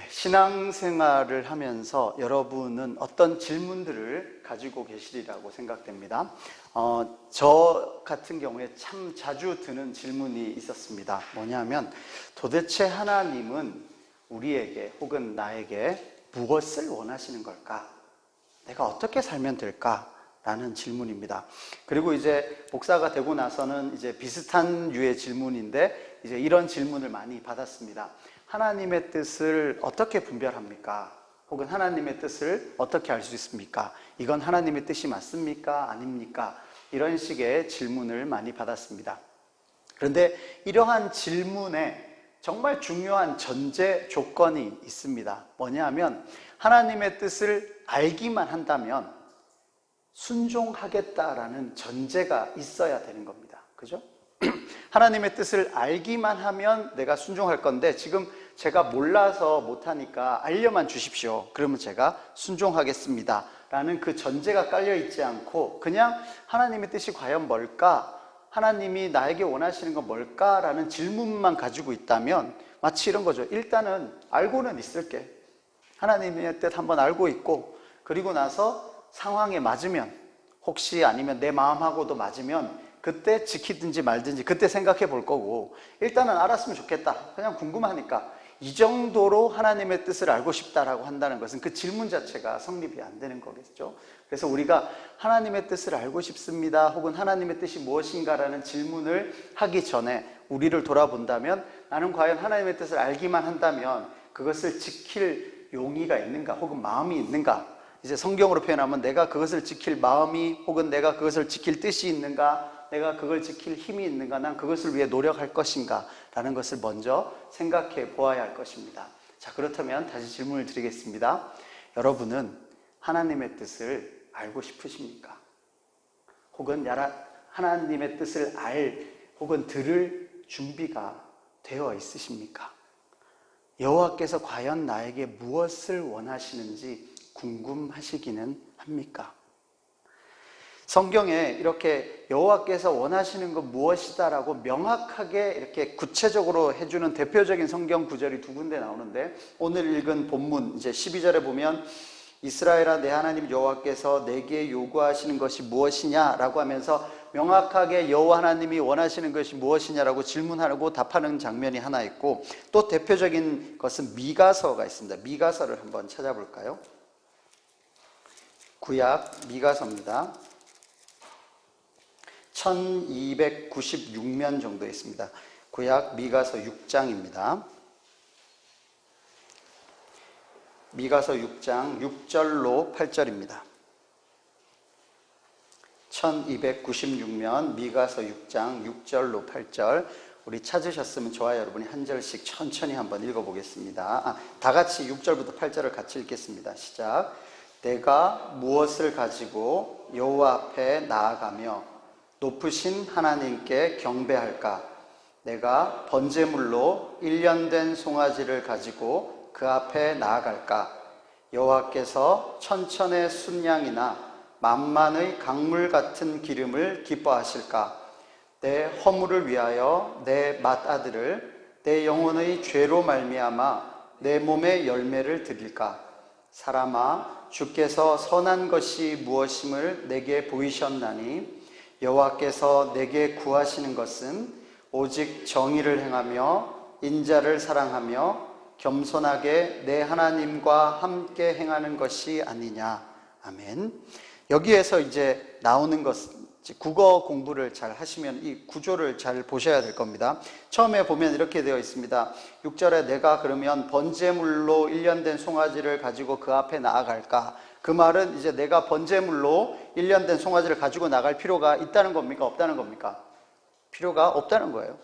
신앙생활을 하면서 여러분은 어떤 질문들을 가지고 계시리라고 생각됩니다. 저 같은 경우에 참 자주 드는 질문이 있었습니다. 뭐냐면 도대체 하나님은 우리에게 혹은 나에게 무엇을 원하시는 걸까? 내가 어떻게 살면 될까? 라는 질문입니다. 그리고 이제 목사가 되고 나서는 이제 비슷한 류의 질문인데 이제 이런 질문을 많이 받았습니다. 하나님의 뜻을 어떻게 분별합니까? 혹은 하나님의 뜻을 어떻게 알 수 있습니까? 이건 하나님의 뜻이 맞습니까? 아닙니까? 이런 식의 질문을 많이 받았습니다. 그런데 이러한 질문에 정말 중요한 전제 조건이 있습니다. 뭐냐면 하나님의 뜻을 알기만 한다면 순종하겠다라는 전제가 있어야 되는 겁니다. 그죠? 하나님의 뜻을 알기만 하면 내가 순종할 건데 지금 제가 몰라서 못하니까 알려만 주십시오. 그러면 제가 순종하겠습니다. 라는 그 전제가 깔려 있지 않고 그냥 하나님의 뜻이 과연 뭘까? 하나님이 나에게 원하시는 건 뭘까? 라는 질문만 가지고 있다면 마치 이런 거죠. 일단은 알고는 있을게. 하나님의 뜻 한번 알고 있고 그리고 나서 상황에 맞으면 혹시 아니면 내 마음하고도 맞으면 그때 지키든지 말든지 그때 생각해 볼 거고 일단은 알았으면 좋겠다. 그냥 궁금하니까 이 정도로 하나님의 뜻을 알고 싶다라고 한다는 것은 그 질문 자체가 성립이 안 되는 거겠죠. 그래서 우리가 하나님의 뜻을 알고 싶습니다. 혹은 하나님의 뜻이 무엇인가라는 질문을 하기 전에 우리를 돌아본다면 나는 과연 하나님의 뜻을 알기만 한다면 그것을 지킬 용의가 있는가 혹은 마음이 있는가 이제 성경으로 표현하면 내가 그것을 지킬 마음이 혹은 내가 그것을 지킬 뜻이 있는가 내가 그걸 지킬 힘이 있는가 난 그것을 위해 노력할 것인가 라는 것을 먼저 생각해 보아야 할 것입니다. 자, 그렇다면 다시 질문을 드리겠습니다. 여러분은 하나님의 뜻을 알고 싶으십니까? 혹은 하나님의 뜻을 혹은 들을 준비가 되어 있으십니까? 여호와께서 과연 나에게 무엇을 원하시는지 궁금하시기는 합니까? 성경에 이렇게 여호와께서 원하시는 건 무엇이다라고 명확하게 이렇게 구체적으로 해주는 대표적인 성경 구절이 두 군데 나오는데 오늘 읽은 본문 이제 12절에 보면 이스라엘아 내 하나님 여호와께서 내게 요구하시는 것이 무엇이냐라고 하면서 명확하게 여호와 하나님이 원하시는 것이 무엇이냐라고 질문하고 답하는 장면이 하나 있고 또 대표적인 것은 미가서가 있습니다. 미가서를 한번 찾아볼까요? 구약 미가서입니다. 1296면 정도 있습니다. 구약 미가서 6장입니다. 미가서 6장 6절로 8절입니다. 1296면 미가서 6장 6절로 8절 우리 찾으셨으면 좋아요. 여러분이 한 절씩 천천히 한번 읽어보겠습니다. 다 같이 6절부터 8절을 같이 읽겠습니다. 시작. 내가 무엇을 가지고 여호와 앞에 나아가며 높으신 하나님께 경배할까? 내가 번제물로 1년 된 송아지를 가지고 그 앞에 나아갈까? 여호와께서 천천의 순양이나 만만의 강물 같은 기름을 기뻐하실까? 내 허물을 위하여 내 맏아들을 내 영혼의 죄로 말미암아 내 몸의 열매를 드릴까? 사람아 주께서 선한 것이 무엇임을 내게 보이셨나니 여호와께서 내게 구하시는 것은 오직 정의를 행하며 인자를 사랑하며 겸손하게 내 하나님과 함께 행하는 것이 아니냐. 아멘. 여기에서 이제 나오는 것은 국어 공부를 잘 하시면 이 구조를 잘 보셔야 될 겁니다. 처음에 보면 이렇게 되어 있습니다. 6절에 내가 그러면 번제물로 1년 된 송아지를 가지고 그 앞에 나아갈까? 그 말은 이제 내가 번제물로 1년 된 송아지를 가지고 나갈 필요가 있다는 겁니까? 없다는 겁니까? 필요가 없다는 거예요.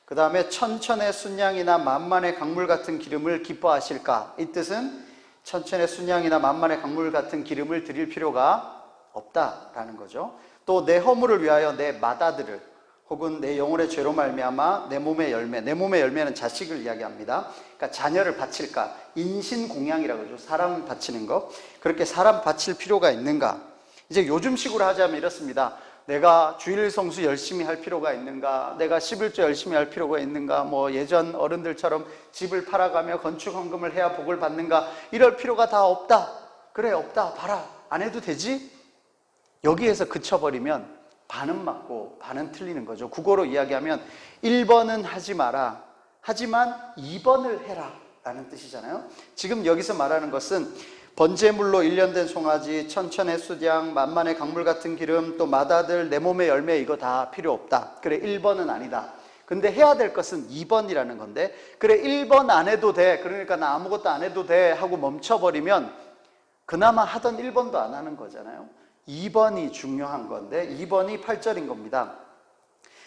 그 다음에 천천의 순양이나 만만의 강물 같은 기름을 기뻐하실까? 이 뜻은 천천의 순양이나 만만의 강물 같은 기름을 드릴 필요가 없다라는 거죠. 또 내 허물을 위하여 내 맏아들을 혹은 내 영혼의 죄로 말미암아 내 몸의 열매, 내 몸의 열매는 자식을 이야기합니다. 그러니까 자녀를 바칠까? 인신공양이라고 그러죠. 사람 바치는 거. 그렇게 사람 바칠 필요가 있는가? 이제 요즘식으로 하자면 이렇습니다. 내가 주일 성수 열심히 할 필요가 있는가? 내가 11조 열심히 할 필요가 있는가? 뭐 예전 어른들처럼 집을 팔아가며 건축 헌금을 해야 복을 받는가? 이럴 필요가 다 없다. 그래, 없다. 봐라. 안 해도 되지? 여기에서 그쳐버리면 반은 맞고 반은 틀리는 거죠. 국어로 이야기하면 1번은 하지 마라. 하지만 2번을 해라 라는 뜻이잖아요. 지금 여기서 말하는 것은 번제물로 1년 된 송아지, 천천의 수양, 만만의 강물 같은 기름, 또 맏아들, 내 몸의 열매, 이거 다 필요 없다. 그래, 1번은 아니다. 근데 해야 될 것은 2번이라는 건데, 그래 1번 안 해도 돼, 그러니까 나 아무것도 안 해도 돼 하고 멈춰버리면 그나마 하던 1번도 안 하는 거잖아요. 2번이 중요한 건데, 2번이 8절인 겁니다.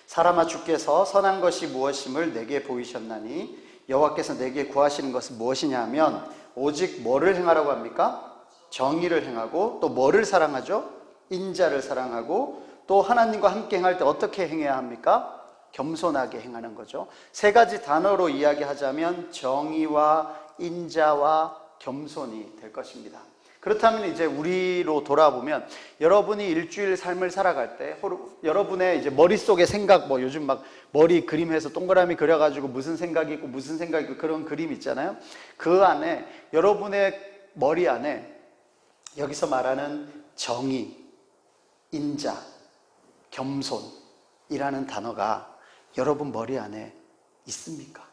사람아, 주께서 선한 것이 무엇임을 내게 보이셨나니 여호와께서 내게 구하시는 것은 무엇이냐 하면 오직 뭐를 행하라고 합니까? 정의를 행하고, 또 뭐를 사랑하죠? 인자를 사랑하고, 또 하나님과 함께 행할 때 어떻게 행해야 합니까? 겸손하게 행하는 거죠. 세 가지 단어로 이야기하자면 정의와 인자와 겸손이 될 것입니다. 그렇다면 이제 우리로 돌아보면 여러분이 일주일 삶을 살아갈 때 여러분의 이제 머릿속의 생각, 뭐 요즘 막 머리 그림해서 동그라미 그려가지고 무슨 생각이 있고 무슨 생각이 있고 그런 그림 있잖아요. 그 안에 여러분의 머리 안에 여기서 말하는 정의, 인자, 겸손이라는 단어가 여러분 머리 안에 있습니까?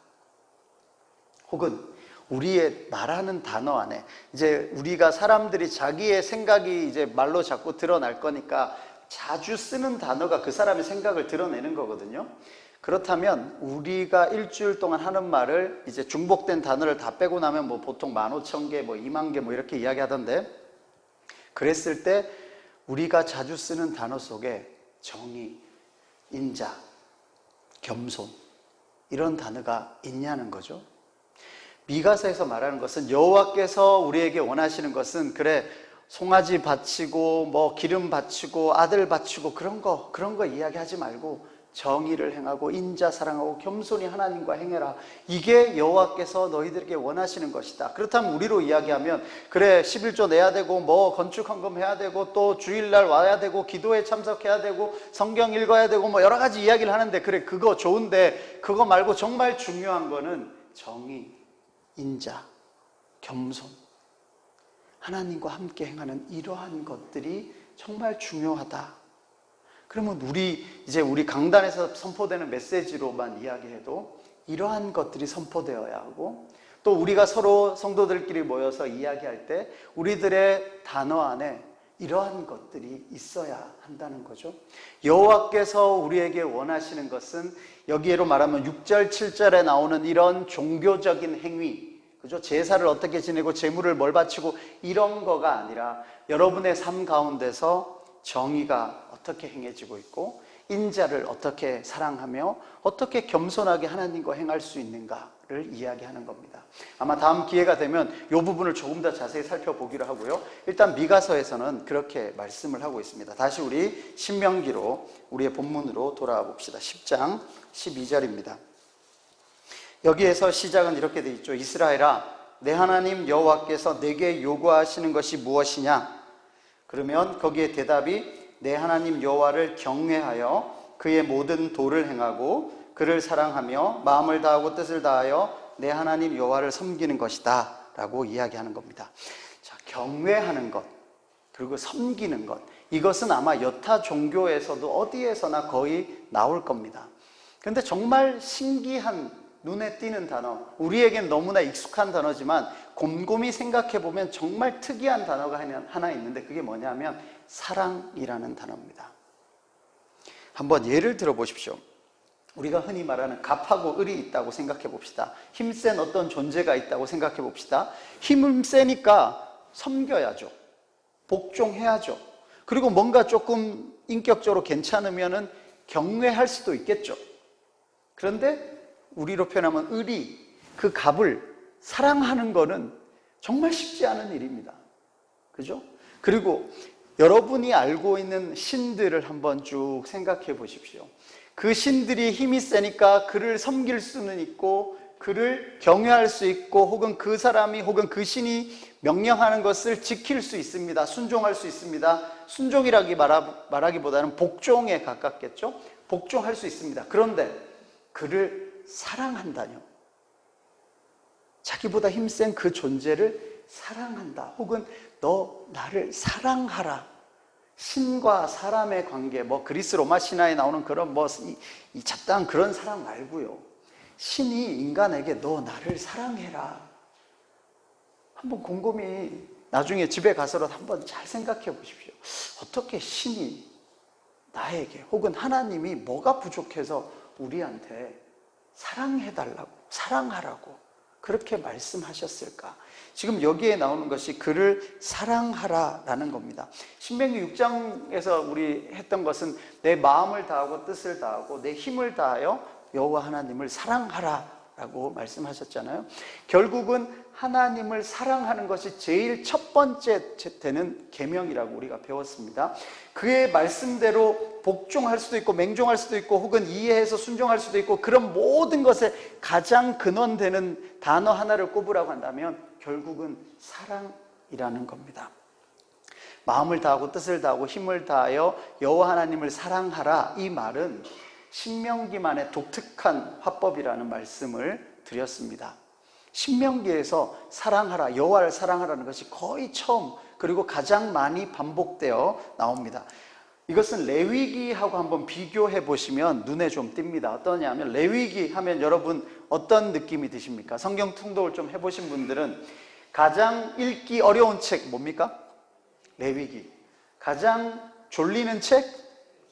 혹은 우리의 말하는 단어 안에, 이제 우리가 사람들이 자기의 생각이 이제 말로 자꾸 드러날 거니까 자주 쓰는 단어가 그 사람의 생각을 드러내는 거거든요. 그렇다면 우리가 일주일 동안 하는 말을 이제 중복된 단어를 다 빼고 나면 뭐 보통 15,000개, 뭐 20,000개 뭐 이렇게 이야기하던데, 그랬을 때 우리가 자주 쓰는 단어 속에 정의, 인자, 겸손 이런 단어가 있냐는 거죠. 미가서에서 말하는 것은 여호와께서 우리에게 원하시는 것은, 그래 송아지 바치고 뭐 기름 바치고 아들 바치고 그런 거 이야기하지 말고 정의를 행하고 인자 사랑하고 겸손히 하나님과 행해라. 이게 여호와께서 너희들에게 원하시는 것이다. 그렇다면 우리로 이야기하면, 그래 11조 내야 되고 뭐 건축 헌금 해야 되고 또 주일날 와야 되고 기도에 참석해야 되고 성경 읽어야 되고 뭐 여러 가지 이야기를 하는데, 그래 그거 좋은데 그거 말고 정말 중요한 거는 정의, 인자, 겸손, 하나님과 함께 행하는 이러한 것들이 정말 중요하다. 그러면 우리 강단에서 선포되는 메시지로만 이야기해도 이러한 것들이 선포되어야 하고, 또 우리가 서로 성도들끼리 모여서 이야기할 때 우리들의 단어 안에 이러한 것들이 있어야 한다는 거죠. 여호와께서 우리에게 원하시는 것은 여기에로 말하면 6절, 7절에 나오는 이런 종교적인 행위, 그죠? 제사를 어떻게 지내고 제물을 뭘 바치고 이런 거가 아니라 여러분의 삶 가운데서 정의가 어떻게 행해지고 있고 인자를 어떻게 사랑하며 어떻게 겸손하게 하나님과 행할 수 있는가를 이야기하는 겁니다. 아마 다음 기회가 되면 이 부분을 조금 더 자세히 살펴보기로 하고요. 일단 미가서에서는 그렇게 말씀을 하고 있습니다. 다시 우리 신명기로, 우리의 본문으로 돌아와 봅시다. 10장 12절입니다. 여기에서 시작은 이렇게 돼 있죠. 이스라엘아, 내 하나님 여호와께서 내게 요구하시는 것이 무엇이냐? 그러면 거기에 대답이, 내 하나님 여호와를 경외하여 그의 모든 도를 행하고 그를 사랑하며 마음을 다하고 뜻을 다하여 내 하나님 여호와를 섬기는 것이다 라고 이야기하는 겁니다. 자, 경외하는 것 그리고 섬기는 것, 이것은 아마 여타 종교에서도 어디에서나 거의 나올 겁니다. 그런데 정말 신기한, 눈에 띄는 단어, 우리에겐 너무나 익숙한 단어지만 곰곰이 생각해보면 정말 특이한 단어가 하나 있는데, 그게 뭐냐면 사랑이라는 단어입니다. 한번 예를 들어 보십시오. 우리가 흔히 말하는 갑하고 을이 있다고 생각해 봅시다. 힘센 어떤 존재가 있다고 생각해 봅시다. 힘은 세니까 섬겨야죠. 복종해야죠. 그리고 뭔가 조금 인격적으로 괜찮으면은 경외할 수도 있겠죠. 그런데 우리로 표현하면 을이 그 갑을 사랑하는 거는 정말 쉽지 않은 일입니다. 그죠? 그리고 여러분이 알고 있는 신들을 한번 쭉 생각해 보십시오. 그 신들이 힘이 세니까 그를 섬길 수는 있고 그를 경외할 수 있고 혹은 그 사람이 혹은 그 신이 명령하는 것을 지킬 수 있습니다. 순종할 수 있습니다. 순종이라기 말하기보다는 복종에 가깝겠죠. 복종할 수 있습니다. 그런데 그를 사랑한다뇨. 자기보다 힘센 그 존재를 사랑한다. 혹은 너 나를 사랑하라. 신과 사람의 관계, 그리스 로마 신화에 나오는 그런 이 잡다한 그런 사랑 말고요. 신이 인간에게 너 나를 사랑해라. 한번 곰곰이 나중에 집에 가서라도 한번 잘 생각해 보십시오. 어떻게 신이 나에게 혹은 하나님이 뭐가 부족해서 우리한테 사랑해달라고, 사랑하라고 그렇게 말씀하셨을까? 지금 여기에 나오는 것이 그를 사랑하라라는 겁니다. 신명기 6장에서 우리 했던 것은 내 마음을 다하고 뜻을 다하고 내 힘을 다하여 여호와 하나님을 사랑하라라고 말씀하셨잖아요. 결국은 하나님을 사랑하는 것이 제일 첫 번째 되는 계명이라고 우리가 배웠습니다. 그의 말씀대로 복종할 수도 있고 맹종할 수도 있고 혹은 이해해서 순종할 수도 있고 그런 모든 것에 가장 근원되는 단어 하나를 꼽으라고 한다면 결국은 사랑이라는 겁니다. 마음을 다하고 뜻을 다하고 힘을 다하여 여호와 하나님을 사랑하라. 이 말은 신명기만의 독특한 화법이라는 말씀을 드렸습니다. 신명기에서 사랑하라, 여호와를 사랑하라는 것이 거의 처음 그리고 가장 많이 반복되어 나옵니다. 이것은 레위기하고 한번 비교해 보시면 눈에 좀 띕니다. 어떠냐면 레위기 하면 여러분 어떤 느낌이 드십니까? 성경 통독을 좀 해보신 분들은 가장 읽기 어려운 책 뭡니까? 레위기. 가장 졸리는 책?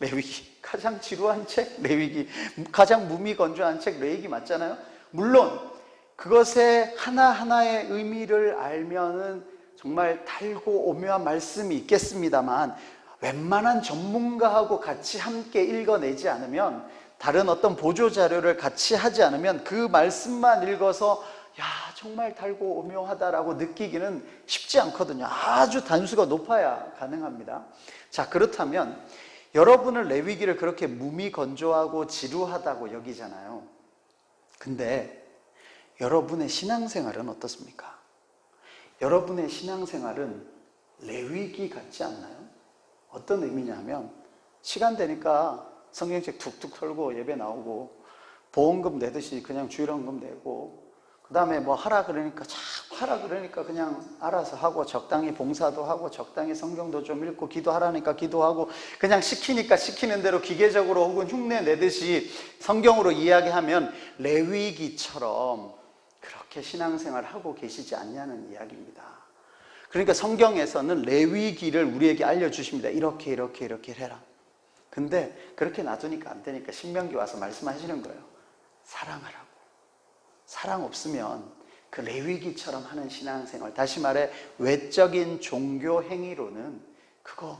레위기. 가장 지루한 책? 레위기. 가장 무미건조한 책? 레위기 맞잖아요. 물론 그것의 하나하나의 의미를 알면은 정말 달고 오묘한 말씀이 있겠습니다만 웬만한 전문가하고 같이 함께 읽어내지 않으면 다른 어떤 보조자료를 같이 하지 않으면 그 말씀만 읽어서 야 정말 달고 오묘하다라고 느끼기는 쉽지 않거든요. 아주 단수가 높아야 가능합니다. 자, 그렇다면 여러분은 레위기를 그렇게 무미건조하고 지루하다고 여기잖아요. 근데 여러분의 신앙생활은 어떻습니까? 여러분의 신앙생활은 레위기 같지 않나요? 어떤 의미냐면 시간 되니까 성경책 툭툭 털고 예배 나오고 보험금 내듯이 그냥 주일원금 내고 그 다음에 하라 그러니까 자꾸 하라 그러니까 그냥 알아서 하고 적당히 봉사도 하고 적당히 성경도 좀 읽고 기도하라니까 기도하고 그냥 시키니까 시키는 대로 기계적으로 혹은 흉내 내듯이 성경으로 이야기하면 레위기처럼 그렇게 신앙생활을 하고 계시지 않냐는 이야기입니다. 그러니까 성경에서는 레위기를 우리에게 알려주십니다. 이렇게 해라. 근데 그렇게 놔두니까 안 되니까 신명기 와서 말씀하시는 거예요. 사랑하라고. 사랑 없으면 그 레위기처럼 하는 신앙생활, 다시 말해 외적인 종교 행위로는 그거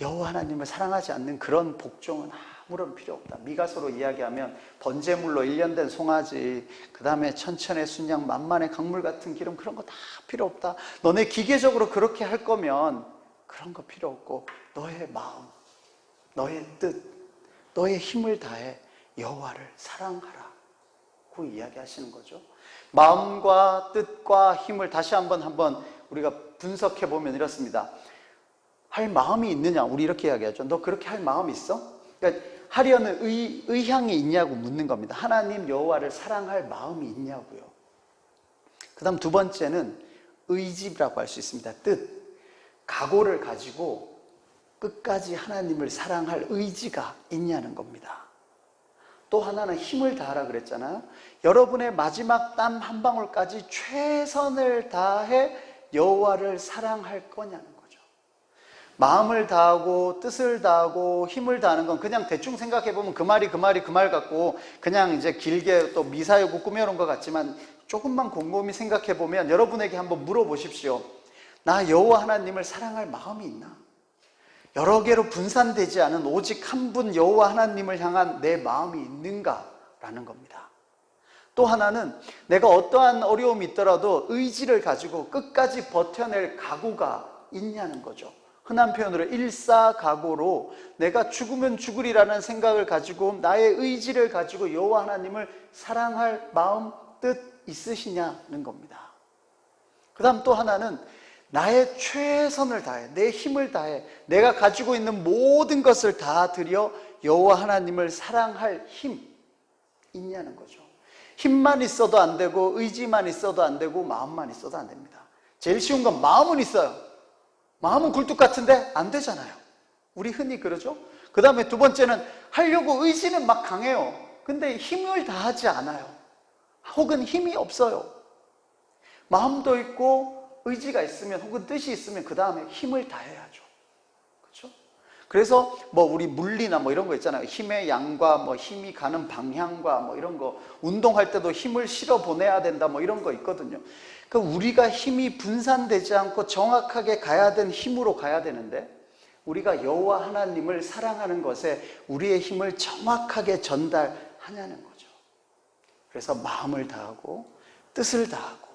여호와 하나님을 사랑하지 않는 그런 복종은 아무런 필요 없다. 미가서로 이야기하면 번제물로 1년 된 송아지, 그 다음에 천천의 순양, 만만의 강물 같은 기름 그런 거 다 필요 없다. 너네 기계적으로 그렇게 할 거면 그런 거 필요 없고 너의 마음, 너의 뜻, 너의 힘을 다해 여호와를 사랑하라고 이야기하시는 거죠. 마음과 뜻과 힘을 다시 한번 우리가 분석해 보면 이렇습니다. 할 마음이 있느냐? 우리 이렇게 이야기하죠. 너 그렇게 할 마음이 있어? 그러니까 하려는 의향이 있냐고 묻는 겁니다. 하나님 여호와를 사랑할 마음이 있냐고요. 그 다음 두 번째는 의지라고 할 수 있습니다. 뜻, 각오를 가지고 끝까지 하나님을 사랑할 의지가 있냐는 겁니다. 또 하나는 힘을 다하라 그랬잖아요. 여러분의 마지막 땀 한 방울까지 최선을 다해 여호와를 사랑할 거냐는 거죠. 마음을 다하고 뜻을 다하고 힘을 다하는 건 그냥 대충 생각해보면 그 말 같고 그냥 이제 길게 또 미사여구 꾸며놓은 것 같지만 조금만 곰곰이 생각해보면 여러분에게 한번 물어보십시오. 나 여호와 하나님을 사랑할 마음이 있나? 여러 개로 분산되지 않은 오직 한 분 여호와 하나님을 향한 내 마음이 있는가라는 겁니다. 또 하나는 내가 어떠한 어려움이 있더라도 의지를 가지고 끝까지 버텨낼 각오가 있냐는 거죠. 흔한 표현으로 일사각오로 내가 죽으면 죽으리라는 생각을 가지고 나의 의지를 가지고 여호와 하나님을 사랑할 마음, 뜻 있으시냐는 겁니다. 그 다음 또 하나는 나의 최선을 다해, 내 힘을 다해, 내가 가지고 있는 모든 것을 다 들여 여호와 하나님을 사랑할 힘 있냐는 거죠. 힘만 있어도 안 되고 의지만 있어도 안 되고 마음만 있어도 안 됩니다. 제일 쉬운 건 마음은 있어요. 마음은 굴뚝 같은데 안 되잖아요. 우리 흔히 그러죠. 그 다음에 두 번째는 하려고 의지는 막 강해요. 근데 힘을 다하지 않아요. 혹은 힘이 없어요. 마음도 있고 의지가 있으면 혹은 뜻이 있으면 그 다음에 힘을 다해야죠. 그렇죠? 그래서 뭐 우리 물리나 뭐 이런 거 있잖아요. 힘의 양과 뭐 힘이 가는 방향과 뭐 이런 거, 운동할 때도 힘을 실어 보내야 된다 뭐 이런 거 있거든요. 그러니까 우리가 힘이 분산되지 않고 정확하게 가야 되는 힘으로 가야 되는데, 우리가 여호와 하나님을 사랑하는 것에 우리의 힘을 정확하게 전달하냐는 거죠. 그래서 마음을 다하고 뜻을 다하고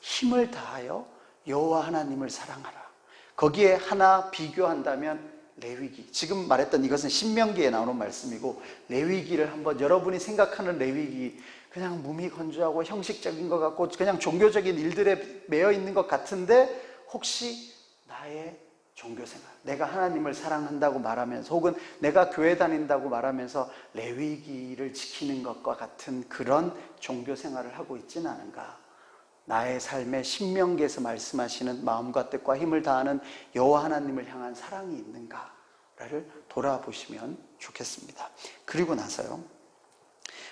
힘을 다하여 여호와 하나님을 사랑하라. 거기에 하나 비교한다면 레위기, 지금 말했던 이것은 신명기에 나오는 말씀이고, 레위기를 한번 여러분이 생각하는 레위기, 그냥 몸이 건조하고 형식적인 것 같고 그냥 종교적인 일들에 매여 있는 것 같은데, 혹시 나의 종교생활, 내가 하나님을 사랑한다고 말하면서 혹은 내가 교회 다닌다고 말하면서 레위기를 지키는 것과 같은 그런 종교생활을 하고 있지는 않은가? 나의 삶에 신명기에서 말씀하시는 마음과 뜻과 힘을 다하는 여호와 하나님을 향한 사랑이 있는가를 돌아보시면 좋겠습니다. 그리고 나서요,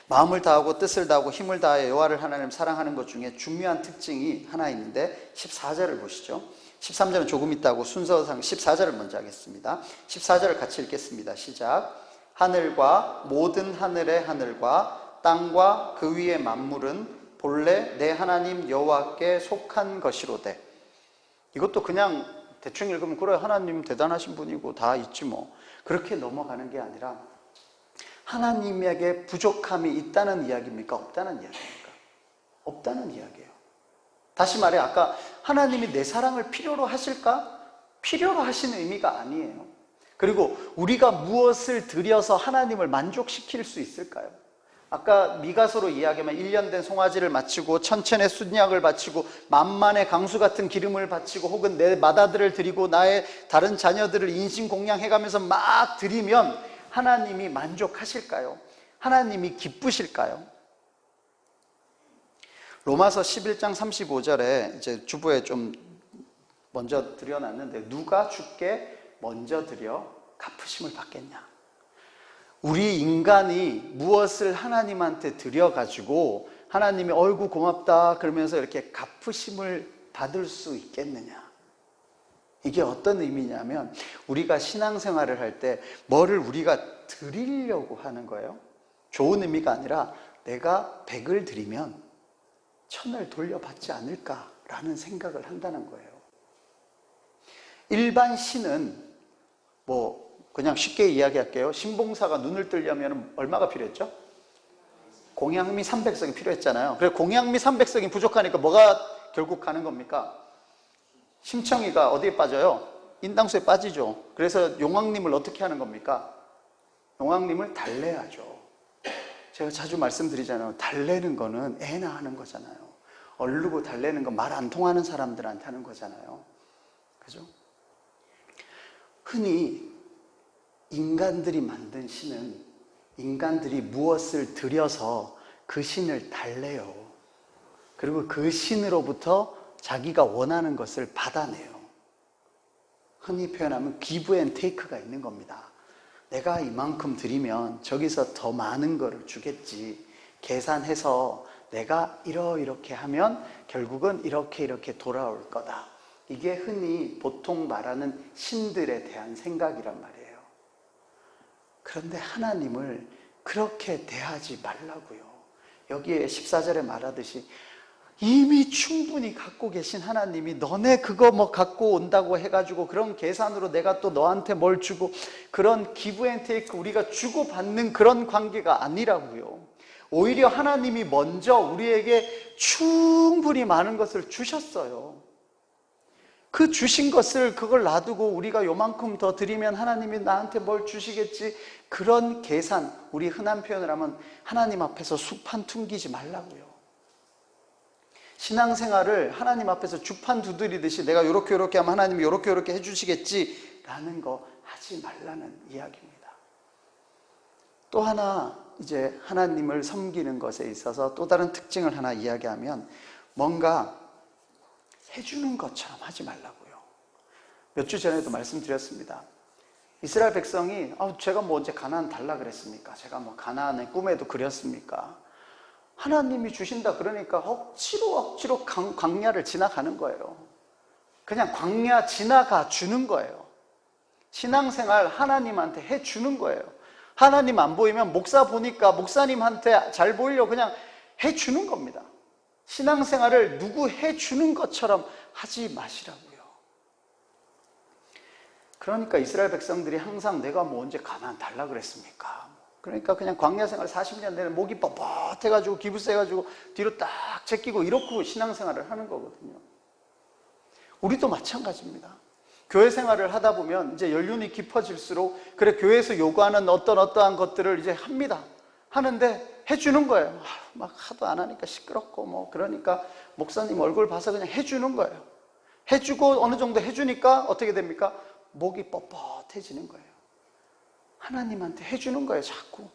마음을 다하고 뜻을 다하고 힘을 다하여 여호와를 하나님을 사랑하는 것 중에 중요한 특징이 하나 있는데 14절을 보시죠. 13절은 조금 있다고 순서상 14절을 먼저 하겠습니다. 14절을 같이 읽겠습니다. 시작. 하늘과 모든 하늘의 하늘과 땅과 그 위의 만물은 본래 내 하나님 여호와께 속한 것이로되. 이것도 그냥 대충 읽으면 그래 하나님 대단하신 분이고 다 있지 뭐, 그렇게 넘어가는 게 아니라 하나님에게 부족함이 있다는 이야기입니까? 없다는 이야기입니까? 없다는 이야기예요. 다시 말해, 아까 하나님이 내 사랑을 필요로 하실까? 필요로 하시는 의미가 아니에요. 그리고 우리가 무엇을 들여서 하나님을 만족시킬 수 있을까요? 아까 미가서로 이야기하면 1년 된 송아지를 바치고 천천의 순양을 바치고 만만의 강수 같은 기름을 바치고 혹은 내 맏아들을 드리고 나의 다른 자녀들을 인신공양해가면서 막 드리면 하나님이 만족하실까요? 하나님이 기쁘실까요? 로마서 11장 35절에 이제 주부에 좀 먼저 드려놨는데, 누가 주께 먼저 드려 갚으심을 받겠냐? 우리 인간이 무엇을 하나님한테 드려가지고 하나님이 어이구 고맙다 그러면서 이렇게 갚으심을 받을 수 있겠느냐? 이게 어떤 의미냐면, 우리가 신앙생활을 할 때 뭐를 우리가 드리려고 하는 거예요. 좋은 의미가 아니라 내가 100을 드리면 1000을 돌려받지 않을까라는 생각을 한다는 거예요. 일반 신은 뭐 그냥 쉽게 이야기할게요. 신봉사가 눈을 뜨려면 얼마가 필요했죠? 공양미 300석이 필요했잖아요. 그래서 공양미 300석이 부족하니까 뭐가 결국 가는 겁니까? 심청이가 어디에 빠져요? 인당수에 빠지죠. 그래서 용왕님을 어떻게 하는 겁니까? 용왕님을 달래야죠. 제가 자주 말씀드리잖아요. 달래는 거는 애나 하는 거잖아요. 얼르고 달래는 건 말 안 통하는 사람들한테 하는 거잖아요. 그죠? 흔히 인간들이 만든 신은 인간들이 무엇을 들여서 그 신을 달래요. 그리고 그 신으로부터 자기가 원하는 것을 받아내요. 흔히 표현하면 기브 앤 테이크가 있는 겁니다. 내가 이만큼 드리면 저기서 더 많은 거를 주겠지. 계산해서 내가 이렇게 하면 결국은 이렇게 돌아올 거다. 이게 흔히 보통 말하는 신들에 대한 생각이란 말이에요. 그런데 하나님을 그렇게 대하지 말라고요. 여기에 14절에 말하듯이 이미 충분히 갖고 계신 하나님이 너네 그거 뭐 갖고 온다고 해가지고 그런 계산으로 내가 또 너한테 뭘 주고, 그런 기브 앤 테이크, 우리가 주고받는 그런 관계가 아니라고요. 오히려 하나님이 먼저 우리에게 충분히 많은 것을 주셨어요. 그 주신 것을 그걸 놔두고 우리가 요만큼 더 드리면 하나님이 나한테 뭘 주시겠지, 그런 계산, 우리 흔한 표현을 하면 하나님 앞에서 수판 퉁기지 말라고요. 신앙생활을 하나님 앞에서 주판 두드리듯이 내가 요렇게 하면 하나님이 요렇게 해주시겠지 라는 거 하지 말라는 이야기입니다. 또 하나 이제 하나님을 섬기는 것에 있어서 또 다른 특징을 하나 이야기하면, 뭔가 해주는 것처럼 하지 말라고요. 몇 주 전에도 말씀드렸습니다. 이스라엘 백성이 제가 뭐 언제 가나안 달라 그랬습니까? 제가 뭐 가나안의 꿈에도 그렸습니까? 하나님이 주신다 그러니까 억지로 광야를 지나가는 거예요. 그냥 광야 지나가 주는 거예요. 신앙생활 하나님한테 해주는 거예요. 하나님 안 보이면 목사 보니까 목사님한테 잘 보이려고 그냥 해주는 겁니다. 신앙생활을 누구 해주는 것처럼 하지 마시라고요. 그러니까 이스라엘 백성들이 항상 내가 뭐 언제 가나안 달라 그랬습니까? 그러니까 그냥 광야 생활 40년 내내 목이 뻣뻣해가지고 기부 세가지고 뒤로 딱 제끼고 이렇게 신앙생활을 하는 거거든요. 우리도 마찬가지입니다. 교회 생활을 하다 보면 이제 연륜이 깊어질수록 그래 교회에서 요구하는 어떠한 것들을 이제 합니다. 하는데 해주는 거예요. 막 하도 안 하니까 시끄럽고 뭐 그러니까 목사님 얼굴 봐서 그냥 해주는 거예요. 해주고 어느 정도 해주니까 어떻게 됩니까? 목이 뻣뻣해지는 거예요. 하나님한테 해주는 거예요, 자꾸.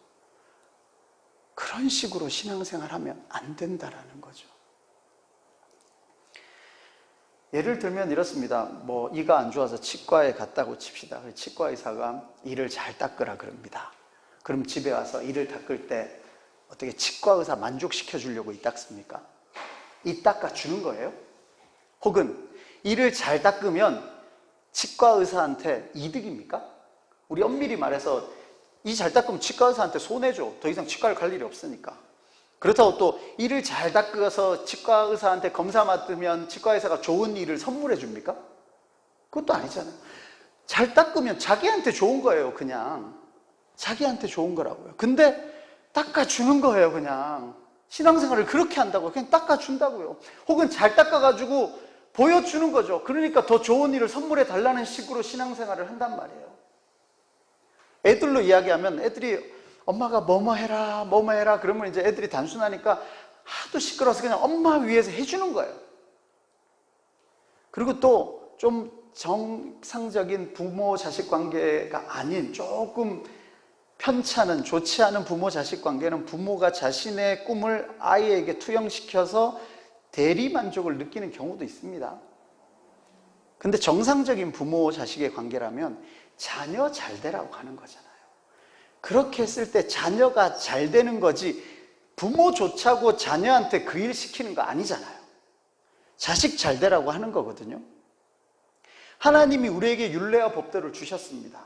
그런 식으로 신앙생활하면 안 된다라는 거죠. 예를 들면 이렇습니다. 뭐 이가 안 좋아서 치과에 갔다고 칩시다. 치과 의사가 이를 잘 닦으라 그럽니다. 그럼 집에 와서 이를 닦을 때 어떻게 치과 의사 만족시켜 주려고 이 닦습니까? 이 닦아 주는 거예요? 혹은 이를 잘 닦으면 치과 의사한테 이득입니까? 우리 엄밀히 말해서 이 잘 닦으면 치과 의사한테 손해죠. 더 이상 치과를 갈 일이 없으니까. 그렇다고 또 이를 잘 닦아서 치과 의사한테 검사 맡으면 치과 의사가 좋은 일을 선물해 줍니까? 그것도 아니잖아요. 잘 닦으면 자기한테 좋은 거예요. 그냥 자기한테 좋은 거라고요. 근데 닦아주는 거예요. 그냥 신앙생활을 그렇게 한다고요. 그냥 닦아준다고요. 혹은 잘 닦아가지고 보여주는 거죠. 그러니까 더 좋은 일을 선물해 달라는 식으로 신앙생활을 한단 말이에요. 애들로 이야기하면 애들이 엄마가 뭐뭐 해라 그러면 이제 애들이 단순하니까 하도 시끄러워서 그냥 엄마 위에서 해주는 거예요. 그리고 또 좀 정상적인 부모 자식 관계가 아닌 조금 편찮은 좋지 않은 부모 자식 관계는 부모가 자신의 꿈을 아이에게 투영시켜서 대리 만족을 느끼는 경우도 있습니다. 근데 정상적인 부모 자식의 관계라면 자녀 잘 되라고 하는 거잖아요. 그렇게 했을 때 자녀가 잘 되는 거지 부모 좋자고 자녀한테 그 일 시키는 거 아니잖아요. 자식 잘 되라고 하는 거거든요. 하나님이 우리에게 율례와 법도를 주셨습니다.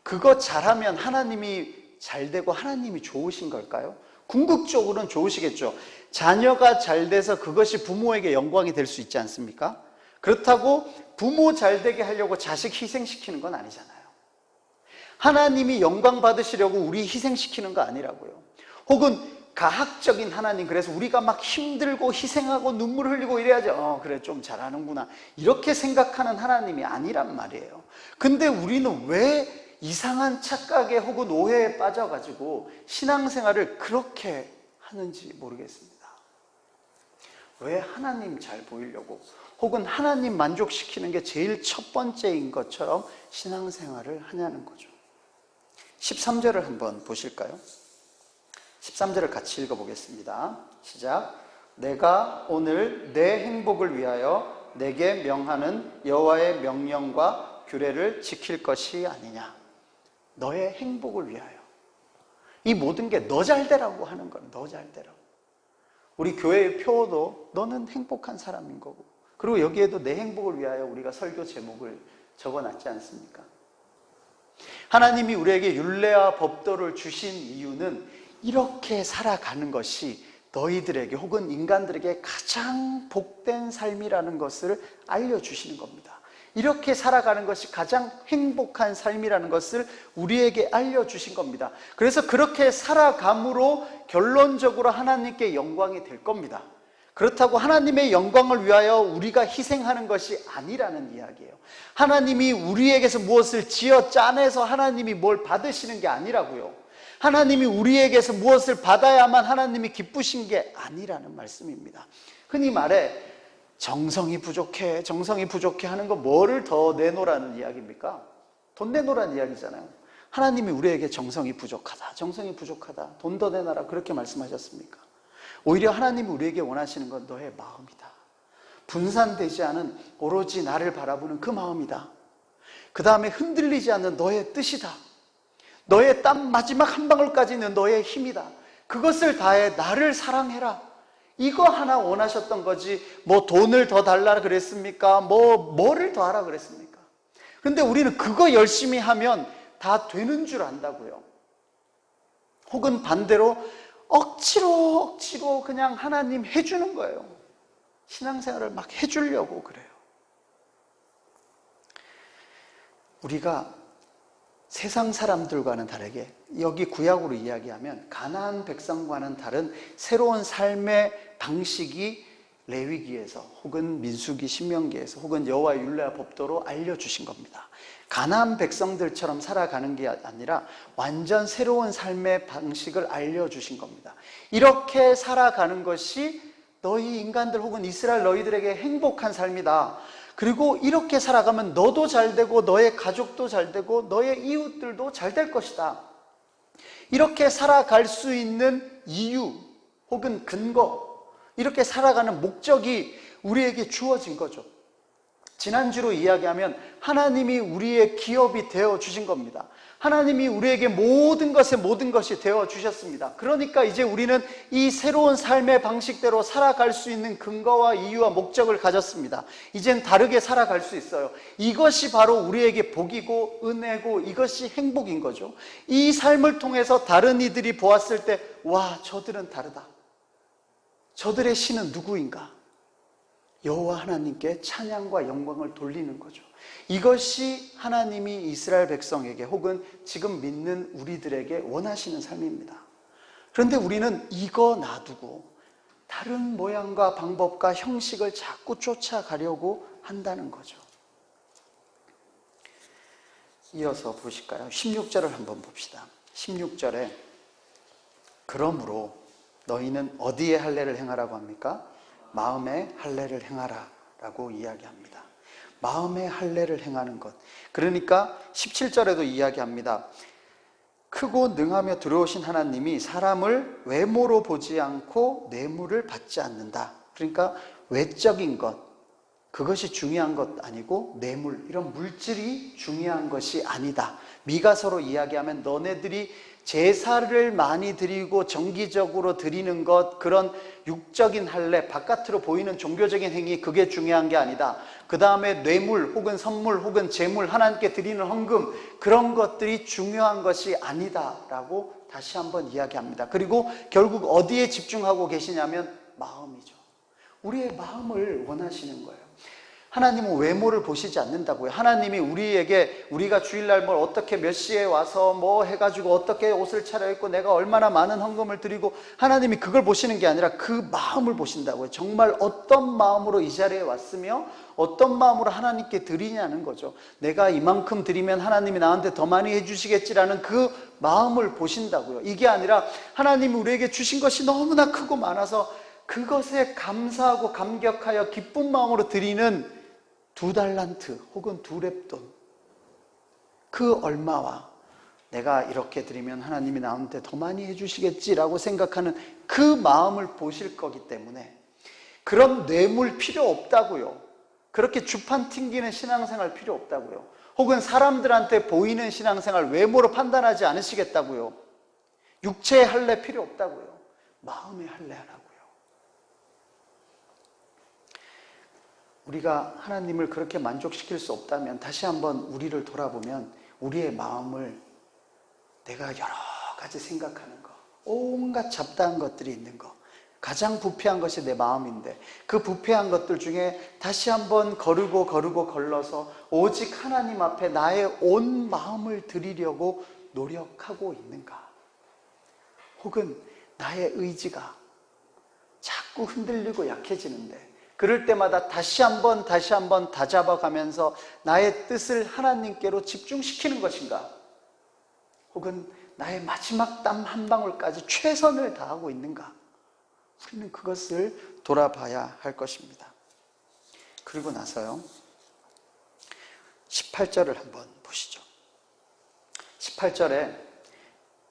그거 잘하면 하나님이 잘 되고 하나님이 좋으신 걸까요? 궁극적으로는 좋으시겠죠. 자녀가 잘 돼서 그것이 부모에게 영광이 될 수 있지 않습니까? 그렇다고 부모 잘 되게 하려고 자식 희생시키는 건 아니잖아요. 하나님이 영광 받으시려고 우리 희생시키는 거 아니라고요. 혹은 가학적인 하나님, 그래서 우리가 막 힘들고 희생하고 눈물 흘리고 이래야죠. 그래 좀 잘하는구나 이렇게 생각하는 하나님이 아니란 말이에요. 근데 우리는 왜 이상한 착각에 혹은 오해에 빠져가지고 신앙생활을 그렇게 하는지 모르겠습니다. 왜 하나님 잘 보이려고 혹은 하나님 만족시키는 게 제일 첫 번째인 것처럼 신앙생활을 하냐는 거죠. 13절을 한번 보실까요? 13절을 같이 읽어보겠습니다. 시작. 내가 오늘 내 행복을 위하여 내게 명하는 여호와의 명령과 규례를 지킬 것이 아니냐. 너의 행복을 위하여. 이 모든 게 너 잘 되라고 하는 거예요. 너 잘 되라고. 우리 교회의 표어도 너는 행복한 사람인 거고, 그리고 여기에도 내 행복을 위하여 우리가 설교 제목을 적어놨지 않습니까? 하나님이 우리에게 율례와 법도를 주신 이유는 이렇게 살아가는 것이 너희들에게 혹은 인간들에게 가장 복된 삶이라는 것을 알려주시는 겁니다. 이렇게 살아가는 것이 가장 행복한 삶이라는 것을 우리에게 알려주신 겁니다. 그래서 그렇게 살아감으로 결론적으로 하나님께 영광이 될 겁니다. 그렇다고 하나님의 영광을 위하여 우리가 희생하는 것이 아니라는 이야기예요. 하나님이 우리에게서 무엇을 지어 짜내서 하나님이 뭘 받으시는 게 아니라고요. 하나님이 우리에게서 무엇을 받아야만 하나님이 기쁘신 게 아니라는 말씀입니다. 흔히 말해 정성이 부족해 하는 거 뭐를 더 내놓으라는 이야기입니까? 돈 내놓으라는 이야기잖아요. 하나님이 우리에게 정성이 부족하다, 돈 더 내놔라 그렇게 말씀하셨습니까? 오히려 하나님이 우리에게 원하시는 건 너의 마음이다. 분산되지 않은 오로지 나를 바라보는 그 마음이다. 그 다음에 흔들리지 않는 너의 뜻이다. 너의 땀 마지막 한 방울까지는 너의 힘이다. 그것을 다해 나를 사랑해라. 이거 하나 원하셨던 거지 뭐 돈을 더 달라 그랬습니까? 뭐를 더 하라 그랬습니까? 근데 우리는 그거 열심히 하면 다 되는 줄 안다고요. 혹은 반대로 억지로 그냥 하나님 해주는 거예요. 신앙생활을 막 해주려고 그래요. 우리가 세상 사람들과는 다르게 여기 구약으로 이야기하면 가나안 백성과는 다른 새로운 삶의 방식이 레위기에서 혹은 민수기 신명기에서 혹은 여호와 율례와 법도로 알려주신 겁니다. 가나안 백성들처럼 살아가는 게 아니라 완전 새로운 삶의 방식을 알려주신 겁니다. 이렇게 살아가는 것이 너희 인간들 혹은 이스라엘 너희들에게 행복한 삶이다. 그리고 이렇게 살아가면 너도 잘 되고 너의 가족도 잘 되고 너의 이웃들도 잘 될 것이다. 이렇게 살아갈 수 있는 이유 혹은 근거, 이렇게 살아가는 목적이 우리에게 주어진 거죠. 지난주로 이야기하면 하나님이 우리의 기업이 되어 주신 겁니다. 하나님이 우리에게 모든 것이 되어 주셨습니다. 그러니까 이제 우리는 이 새로운 삶의 방식대로 살아갈 수 있는 근거와 이유와 목적을 가졌습니다. 이젠 다르게 살아갈 수 있어요. 이것이 바로 우리에게 복이고 은혜고 이것이 행복인 거죠. 이 삶을 통해서 다른 이들이 보았을 때 와, 저들은 다르다. 저들의 신은 누구인가? 여호와 하나님께 찬양과 영광을 돌리는 거죠. 이것이 하나님이 이스라엘 백성에게 혹은 지금 믿는 우리들에게 원하시는 삶입니다. 그런데 우리는 이거 놔두고 다른 모양과 방법과 형식을 자꾸 쫓아가려고 한다는 거죠. 이어서 보실까요? 16절을 한번 봅시다. 16절에 그러므로 너희는 어디에 할례를 행하라고 합니까? 마음에 할례를 행하라 라고 이야기합니다. 마음의 할례를 행하는 것. 그러니까 17절에도 이야기합니다. 크고 능하며 두려우신 하나님이 사람을 외모로 보지 않고 뇌물을 받지 않는다. 그러니까 외적인 것, 그것이 중요한 것 아니고 뇌물, 이런 물질이 중요한 것이 아니다. 미가서로 이야기하면 너네들이 제사를 많이 드리고 정기적으로 드리는 것, 그런 육적인 할례, 바깥으로 보이는 종교적인 행위, 그게 중요한 게 아니다. 그 다음에 뇌물 혹은 선물 혹은 재물, 하나님께 드리는 헌금, 그런 것들이 중요한 것이 아니다 라고 다시 한번 이야기합니다. 그리고 결국 어디에 집중하고 계시냐면 마음이죠. 우리의 마음을 원하시는 거예요. 하나님은 외모를 보시지 않는다고요. 하나님이 우리에게 우리가 주일날 뭘 어떻게 몇 시에 와서 뭐 해가지고 어떻게 옷을 차려입고 내가 얼마나 많은 헌금을 드리고, 하나님이 그걸 보시는 게 아니라 그 마음을 보신다고요. 정말 어떤 마음으로 이 자리에 왔으며 어떤 마음으로 하나님께 드리냐는 거죠. 내가 이만큼 드리면 하나님이 나한테 더 많이 해주시겠지라는 그 마음을 보신다고요. 이게 아니라 하나님이 우리에게 주신 것이 너무나 크고 많아서 그것에 감사하고 감격하여 기쁜 마음으로 드리는 2달란트 혹은 2렙돈, 그 얼마와 내가 이렇게 드리면 하나님이 나한테 더 많이 해주시겠지라고 생각하는 그 마음을 보실 거기 때문에 그런 뇌물 필요 없다고요. 그렇게 주판 튕기는 신앙생활 필요 없다고요. 혹은 사람들한테 보이는 신앙생활 외모로 판단하지 않으시겠다고요. 육체의 할례 필요 없다고요. 마음의 할례 하라고요. 우리가 하나님을 그렇게 만족시킬 수 없다면 다시 한번 우리를 돌아보면 우리의 마음을 내가 여러 가지 생각하는 거, 온갖 잡다한 것들이 있는 거, 가장 부패한 것이 내 마음인데 그 부패한 것들 중에 다시 한번 걸러서 오직 하나님 앞에 나의 온 마음을 드리려고 노력하고 있는가? 혹은 나의 의지가 자꾸 자꾸 흔들리고 약해지는데, 그럴 때마다 다시 한번 다잡아가면서 나의 뜻을 하나님께로 집중시키는 것인가? 혹은 나의 마지막 땀 한 방울까지 최선을 다하고 있는가? 우리는 그것을 돌아봐야 할 것입니다. 그리고 나서요, 18절을 한번 보시죠. 18절에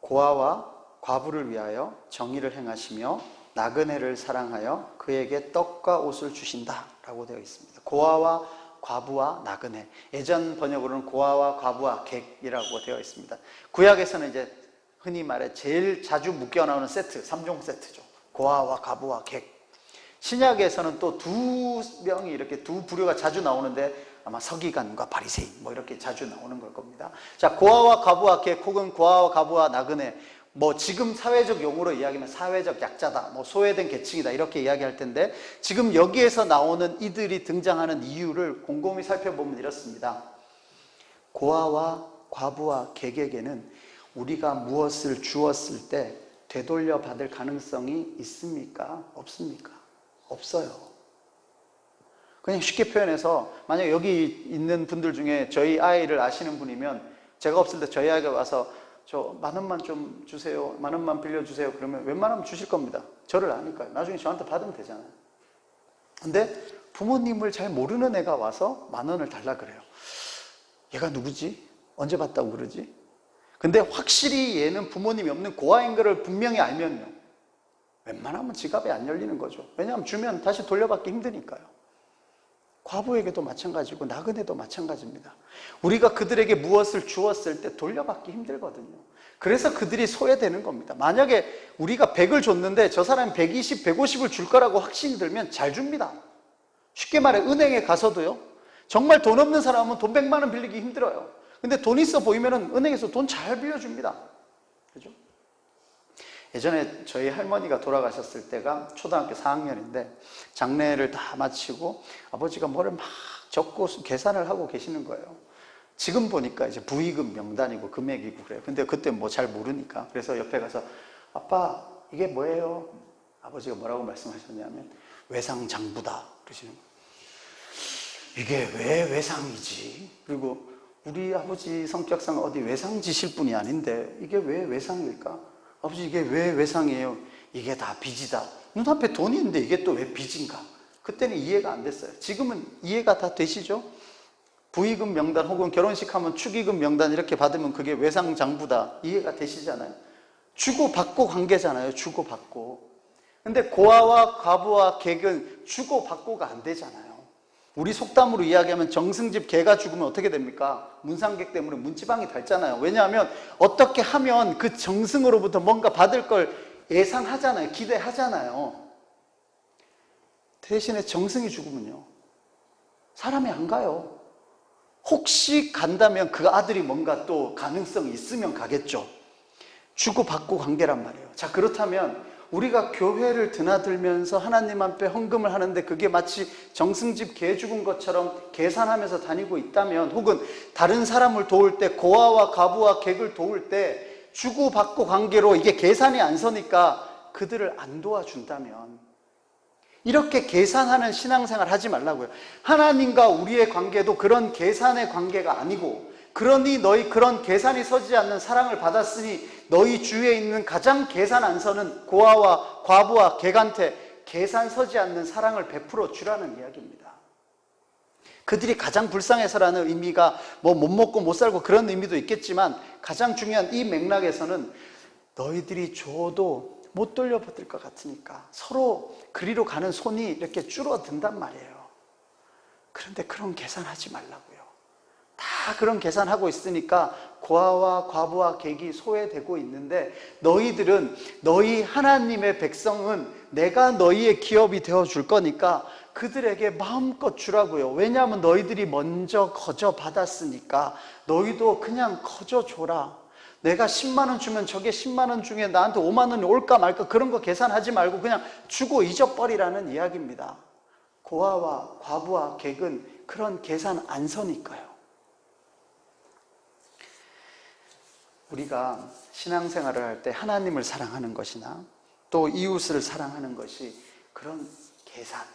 고아와 과부를 위하여 정의를 행하시며 나그네를 사랑하여 그에게 떡과 옷을 주신다 라고 되어 있습니다. 고아와 과부와 나그네, 예전 번역으로는 고아와 과부와 객이라고 되어 있습니다. 구약에서는 이제 흔히 말해 제일 자주 묶여 나오는 세트, 3종 세트죠. 고아와 과부와 객. 신약에서는 또 두 명이 이렇게 두 부류가 자주 나오는데 아마 서기관과 바리새인 뭐 이렇게 자주 나오는 걸 겁니다. 자, 고아와 과부와 객 혹은 고아와 과부와 나그네, 뭐 지금 사회적 용어로 이야기하면 사회적 약자다, 뭐 소외된 계층이다 이렇게 이야기할 텐데, 지금 여기에서 나오는 이들이 등장하는 이유를 곰곰이 살펴보면 이렇습니다. 고아와 과부와 객에게는 우리가 무엇을 주었을 때 되돌려 받을 가능성이 있습니까? 없습니까? 없어요. 그냥 쉽게 표현해서, 만약 여기 있는 분들 중에 저희 아이를 아시는 분이면, 제가 없을 때 저희 아이가 와서 저 10,000원만 좀 주세요, 10,000원만 빌려주세요 그러면 웬만하면 주실 겁니다. 저를 아니까요. 나중에 저한테 받으면 되잖아요. 근데 부모님을 잘 모르는 애가 와서 10,000원을 달라 그래요. 얘가 누구지? 언제 봤다고 그러지? 근데 확실히 얘는 부모님이 없는 고아인 거를 분명히 알면요, 웬만하면 지갑이 안 열리는 거죠. 왜냐하면 주면 다시 돌려받기 힘드니까요. 과부에게도 마찬가지고 나그네도 마찬가지입니다. 우리가 그들에게 무엇을 주었을 때 돌려받기 힘들거든요. 그래서 그들이 소외되는 겁니다. 만약에 우리가 100을 줬는데 저 사람이 120, 150을 줄 거라고 확신이 들면 잘 줍니다. 쉽게 말해 은행에 가서도요, 정말 돈 없는 사람은 돈 100만 원 빌리기 힘들어요. 근데 돈 있어 보이면 은행에서 돈 잘 빌려줍니다. 그죠? 예전에 저희 할머니가 돌아가셨을 때가 초등학교 4학년인데 장례를 다 마치고 아버지가 뭐를 막 적고 계산을 하고 계시는 거예요. 지금 보니까 이제 부의금 명단이고 금액이고 그래요. 근데 그때 뭐 잘 모르니까. 그래서 옆에 가서 아빠 이게 뭐예요? 아버지가 뭐라고 말씀하셨냐면 외상장부다 그러시는 거예요. 이게 왜 외상이지? 그리고 우리 아버지 성격상 어디 외상 지실 분이 아닌데 이게 왜 외상일까? 아버지 이게 왜 외상이에요? 이게 다 빚이다. 눈앞에 돈이 있는데 이게 또 왜 빚인가? 그때는 이해가 안 됐어요. 지금은 이해가 다 되시죠? 부의금 명단 혹은 결혼식 하면 축의금 명단 이렇게 받으면 그게 외상장부다. 이해가 되시잖아요. 주고받고 관계잖아요. 주고받고. 근데 고아와 과부와 객은 주고받고가 안 되잖아요. 우리 속담으로 이야기하면 정승집 개가 죽으면 어떻게 됩니까? 문상객 때문에 문지방이 닳잖아요. 왜냐하면 어떻게 하면 그 정승으로부터 뭔가 받을 걸 예상하잖아요. 기대하잖아요. 대신에 정승이 죽으면요, 사람이 안 가요. 혹시 간다면 그 아들이 뭔가 또 가능성이 있으면 가겠죠. 주고받고 관계란 말이에요. 자, 그렇다면 우리가 교회를 드나들면서 하나님 앞에 헌금을 하는데 그게 마치 정승집 개 죽은 것처럼 계산하면서 다니고 있다면, 혹은 다른 사람을 도울 때 고아와 과부와 객을 도울 때 주고받고 관계로 이게 계산이 안 서니까 그들을 안 도와준다면, 이렇게 계산하는 신앙생활 하지 말라고요. 하나님과 우리의 관계도 그런 계산의 관계가 아니고, 그러니 너희 그런 계산이 서지 않는 사랑을 받았으니 너희 주위에 있는 가장 계산 안 서는 고아와 과부와 객한테 계산 서지 않는 사랑을 베풀어 주라는 이야기입니다. 그들이 가장 불쌍해서라는 의미가 뭐 못 먹고 못 살고 그런 의미도 있겠지만, 가장 중요한 이 맥락에서는 너희들이 줘도 못 돌려받을 것 같으니까 서로 그리로 가는 손이 이렇게 줄어든단 말이에요. 그런데 그런 계산하지 말라고요. 다 그런 계산하고 있으니까 고아와 과부와 객이 소외되고 있는데, 너희들은, 너희 하나님의 백성은 내가 너희의 기업이 되어줄 거니까 그들에게 마음껏 주라고요. 왜냐하면 너희들이 먼저 거저 받았으니까 너희도 그냥 거저 줘라. 내가 10만 원 주면 저게 10만 원 중에 나한테 5만 원이 올까 말까 그런 거 계산하지 말고 그냥 주고 잊어버리라는 이야기입니다. 고아와 과부와 객은 그런 계산 안 서니까요. 우리가 신앙생활을 할 때 하나님을 사랑하는 것이나 또 이웃을 사랑하는 것이 그런 계산,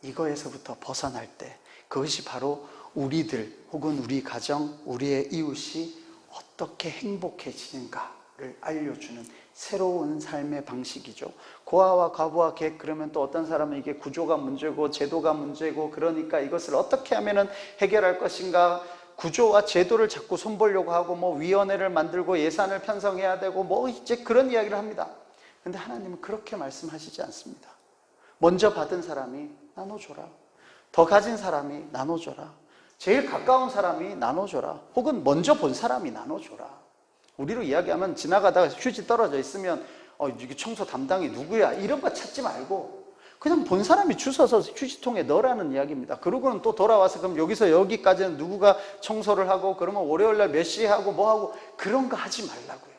이거에서부터 벗어날 때 그것이 바로 우리들 혹은 우리 가정, 우리의 이웃이 어떻게 행복해지는가를 알려주는 새로운 삶의 방식이죠. 고아와 과부와 객, 그러면 또 어떤 사람은 이게 구조가 문제고 제도가 문제고, 그러니까 이것을 어떻게 하면 해결할 것인가, 구조와 제도를 자꾸 손보려고 하고 뭐 위원회를 만들고 예산을 편성해야 되고 뭐 이제 그런 이야기를 합니다. 근데 하나님은 그렇게 말씀하시지 않습니다. 먼저 받은 사람이 나눠줘라. 더 가진 사람이 나눠줘라. 제일 가까운 사람이 나눠줘라. 혹은 먼저 본 사람이 나눠줘라. 우리로 이야기하면 지나가다가 휴지 떨어져 있으면 이게 청소 담당이 누구야? 이런 거 찾지 말고 그냥 본 사람이 주워서 휴지통에 넣으라는 이야기입니다. 그러고는 또 돌아와서 그럼 여기서 여기까지는 누구가 청소를 하고, 그러면 월요일날 몇 시에 하고 뭐 하고, 그런 거 하지 말라고요.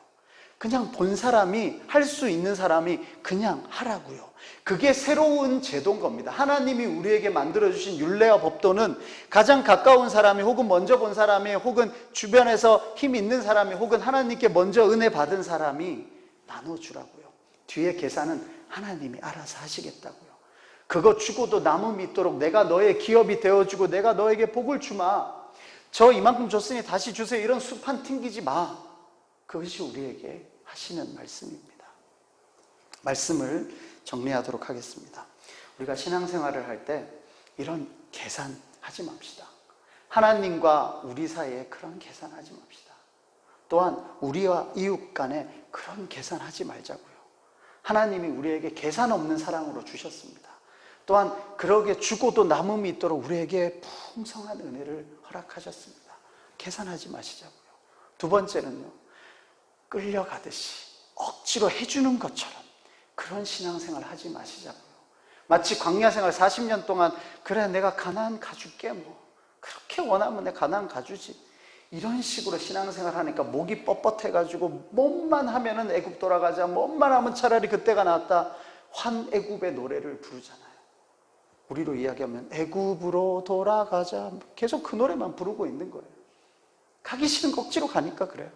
그냥 본 사람이, 할 수 있는 사람이 그냥 하라고요. 그게 새로운 제도인 겁니다. 하나님이 우리에게 만들어주신 율례와 법도는 가장 가까운 사람이, 혹은 먼저 본 사람이, 혹은 주변에서 힘 있는 사람이, 혹은 하나님께 먼저 은혜 받은 사람이 나눠주라고요. 뒤에 계산은 하나님이 알아서 하시겠다고요. 그거 주고도 남음이 있도록 내가 너의 기업이 되어주고 내가 너에게 복을 주마. 저 이만큼 줬으니 다시 주세요. 이런 수판 튕기지 마. 그것이 우리에게 하시는 말씀입니다. 말씀을 정리하도록 하겠습니다. 우리가 신앙생활을 할 때 이런 계산하지 맙시다. 하나님과 우리 사이에 그런 계산하지 맙시다. 또한 우리와 이웃 간에 그런 계산하지 말자고요. 하나님이 우리에게 계산 없는 사랑으로 주셨습니다. 또한 그러게 주고도 남음이 있도록 우리에게 풍성한 은혜를 허락하셨습니다. 계산하지 마시자고요. 두 번째는요, 끌려가듯이 억지로 해주는 것처럼 그런 신앙생활 하지 마시자고요. 마치 광야생활 40년 동안 그래 내가 가나안 가줄게, 뭐 그렇게 원하면 내가 가나안 가주지, 이런 식으로 신앙생활 하니까 목이 뻣뻣해가지고 뭐만 하면은 애굽 돌아가자, 뭐만 하면 차라리 그때가 낫다, 환애굽의 노래를 부르잖아요. 우리로 이야기하면 애굽으로 돌아가자, 계속 그 노래만 부르고 있는 거예요. 가기 싫은 거 억지로 가니까 그래요.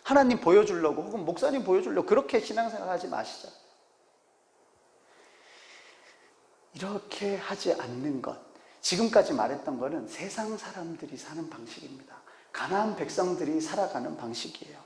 하나님 보여주려고 혹은 목사님 보여주려고 그렇게 신앙생활 하지 마시자. 이렇게 하지 않는 것, 지금까지 말했던 거는 세상 사람들이 사는 방식입니다. 가나안 백성들이 살아가는 방식이에요.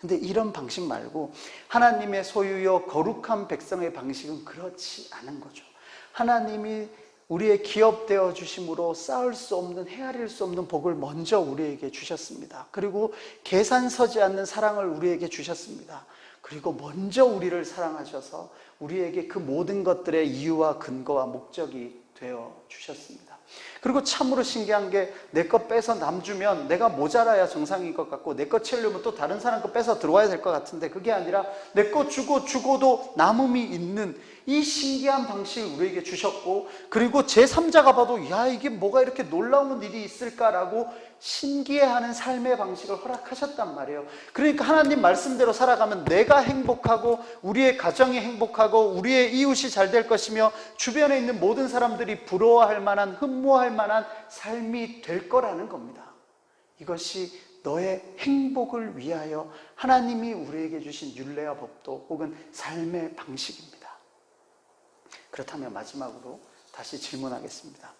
근데 이런 방식 말고 하나님의 소유요 거룩한 백성의 방식은 그렇지 않은 거죠. 하나님이 우리의 기업 되어 주심으로 쌓을 수 없는, 헤아릴 수 없는 복을 먼저 우리에게 주셨습니다. 그리고 계산 서지 않는 사랑을 우리에게 주셨습니다. 그리고 먼저 우리를 사랑하셔서 우리에게 그 모든 것들의 이유와 근거와 목적이 되어 주셨습니다. 그리고 참으로 신기한 게, 내 거 빼서 남 주면 내가 모자라야 정상인 것 같고, 내 거 채우려면 또 다른 사람 거 빼서 들어와야 될 것 같은데, 그게 아니라 내 거 주고도 남음이 있는 이 신기한 방식을 우리에게 주셨고, 그리고 제3자가 봐도 야 이게 뭐가 이렇게 놀라운 일이 있을까라고 신기해하는 삶의 방식을 허락하셨단 말이에요. 그러니까 하나님 말씀대로 살아가면 내가 행복하고 우리의 가정이 행복하고 우리의 이웃이 잘 될 것이며 주변에 있는 모든 사람들이 부러워할 만한, 흠모할 만한 삶이 될 거라는 겁니다. 이것이 너의 행복을 위하여 하나님이 우리에게 주신 율례와 법도 혹은 삶의 방식입니다. 그렇다면 마지막으로 다시 질문하겠습니다.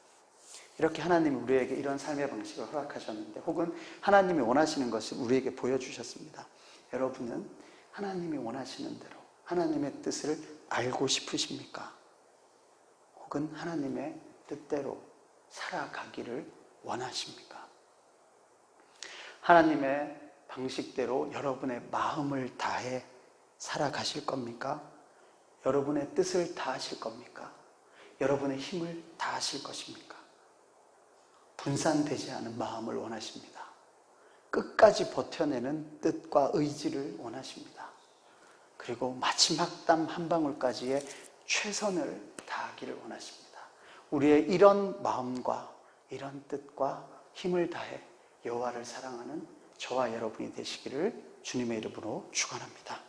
이렇게 하나님이 우리에게 이런 삶의 방식을 허락하셨는데, 혹은 하나님이 원하시는 것을 우리에게 보여주셨습니다. 여러분은 하나님이 원하시는 대로 하나님의 뜻을 알고 싶으십니까? 혹은 하나님의 뜻대로 살아가기를 원하십니까? 하나님의 방식대로 여러분의 마음을 다해 살아가실 겁니까? 여러분의 뜻을 다하실 겁니까? 여러분의 힘을 다하실 것입니까? 분산되지 않은 마음을 원하십니다. 끝까지 버텨내는 뜻과 의지를 원하십니다. 그리고 마지막 땀 한 방울까지의 최선을 다하기를 원하십니다. 우리의 이런 마음과 이런 뜻과 힘을 다해 여호와를 사랑하는 저와 여러분이 되시기를 주님의 이름으로 축원합니다.